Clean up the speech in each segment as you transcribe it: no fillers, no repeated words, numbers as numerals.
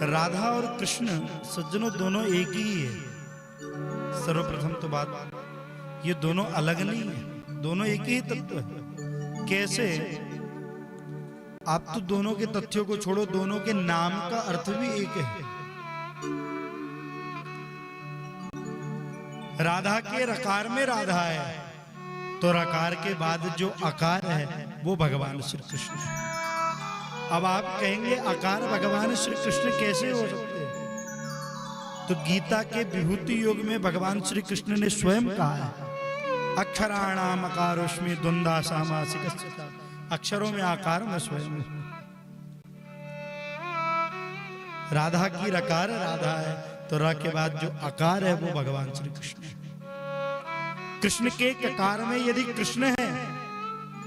राधा और कृष्ण सज्जनों दोनों एक ही है। सर्वप्रथम तो बात, ये दोनों अलग नहीं है, दोनों एक ही तत्व है। कैसे? आप तो दोनों के तथ्यों को छोड़ो, दोनों के नाम का अर्थ भी एक है। राधा के रकार में राधा है, तो रकार के बाद जो अकार है वो भगवान श्री कृष्ण है। अब आप कहेंगे आकार भगवान श्री कृष्ण कैसे हो सकते हैं? तो गीता के विभूति योग में भगवान श्री कृष्ण ने स्वयं कहा है, अक्षराणाम अकारोस्मि द्वंद्वा सामासिकस्य, अक्षरों में आकार में स्वयं हूं। राधा की रकार राधा है, तो र के बाद जो आकार है वो भगवान श्री कृष्ण है। कृष्ण के ककार में यदि कृष्ण है,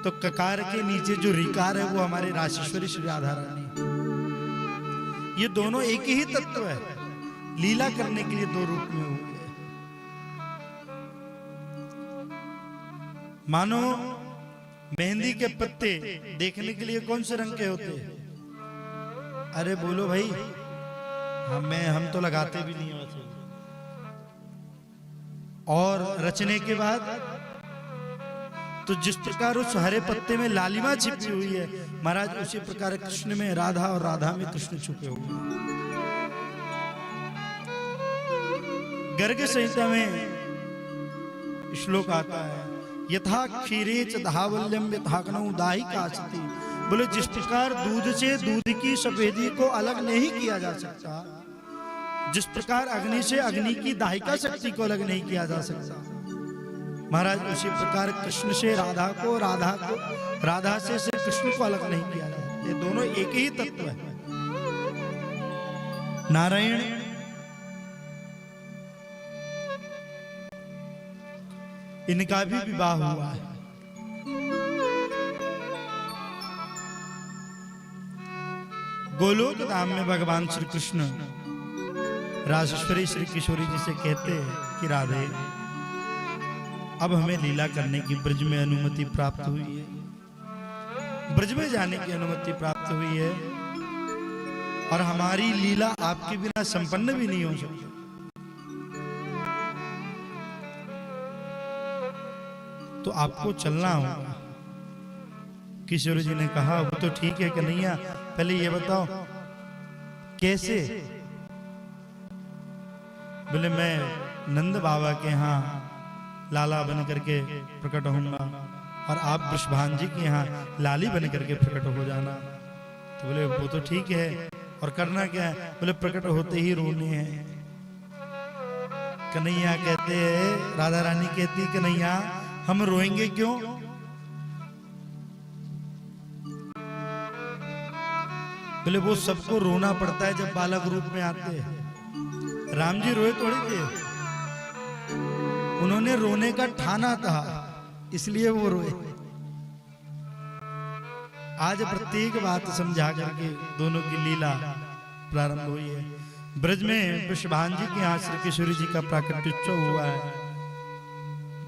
तो ककार के नीचे जो रिकार है वो हमारे राशेश्वरी श्री राधा रानी। ये दोनों एक ही तत्व है, लीला करने के लिए दो रूप में हुए। मानो मेहंदी के पत्ते देखने के लिए कौन से रंग के होते हैं? अरे बोलो भाई, हम तो लगाते भी नहीं वैसे। और रचने के बाद तो जिस प्रकार उस हरे पत्ते में लालिमा छिपी हुई है, महाराज उसी प्रकार कृष्ण में राधा और राधा में कृष्ण छुपे हुए हैं। गर्ग संहिता में श्लोक आता है, यथा क्षीरे च धावल्यम यथाग्नौ दाहिकास्ति। बोले जिस प्रकार दूध से दूध की सफेदी को अलग नहीं किया जा सकता, जिस प्रकार अग्नि से अग्नि की दाहिका शक्ति को अलग नहीं किया जा सकता, महाराज उसी प्रकार कृष्ण से राधा को, राधा से कृष्ण को अलग नहीं किया जा सकता। ये दोनों एक ही तत्व है। नारायण इनका भी विवाह हुआ है। गोलोक धाम में भगवान श्री कृष्ण राजेश्वरी श्री किशोरी जी से कहते हैं कि राधे, अब हमें लीला करने की ब्रज में अनुमति प्राप्त हुई है, ब्रज में जाने की अनुमति प्राप्त हुई है, और हमारी लीला आपके बिना संपन्न भी नहीं हो सकती। तो आपको चलना होगा। किशोर जी ने कहा, वो तो ठीक है कन्हैया, पहले ये बताओ कैसे? बोले मैं नंद बाबा के यहाँ लाला बन करके प्रकट होऊंगा, और आप वृषभान जी के यहाँ लाली बन करके प्रकट हो जाना। तो बोले वो तो ठीक है, और करना क्या है? बोले प्रकट होते ही रोने हैं। कन्हैया कहते हैं, राधा रानी कहती, कन्हैया हम रोएंगे क्यों? बोले वो सबको रोना पड़ता है जब बालक रूप में आते हैं। राम जी रोए थोड़ी थे, उन्होंने रोने का ठाना था, इसलिए वो रोए। आज प्रत्येक बात समझा करके दोनों की लीला प्रारंभ हुई है। ब्रज में वृषभान जी के यहाँ श्री किशोरी जी का प्राकट्योत्सव हुआ है।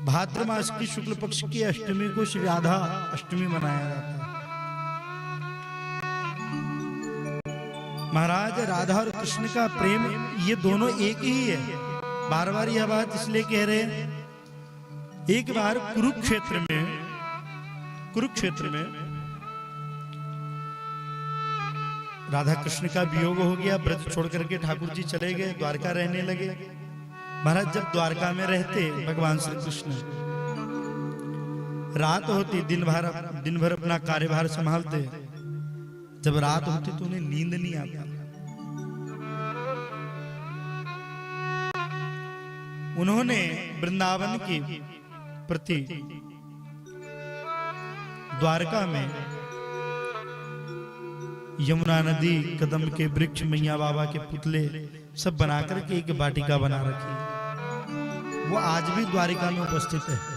भाद्र मास की शुक्ल पक्ष की अष्टमी को श्री राधा अष्टमी मनाया जाता है। महाराज राधा और कृष्ण का प्रेम ये दोनों एक ही है। बार बार यह बात इसलिए कह रहे हैं, एक बार कुरुक्षेत्र में राधा कृष्ण का वियोग हो गया, ब्रज छोड़ करके ठाकुर जी चले गए, द्वारका रहने लगे। महाराज जब द्वारका में रहते भगवान श्री कृष्ण, रात होती, दिन भर अपना कार्यभार संभालते, जब रात होती तो उन्हें नींद नहीं आती। उन्होंने वृंदावन की प्रति द्वारका में यमुना नदी, कदम के वृक्ष, मैया बाबा के पुतले सब बनाकर के एक वाटिका बना रखी। वो आज भी द्वारिका में उपस्थित है।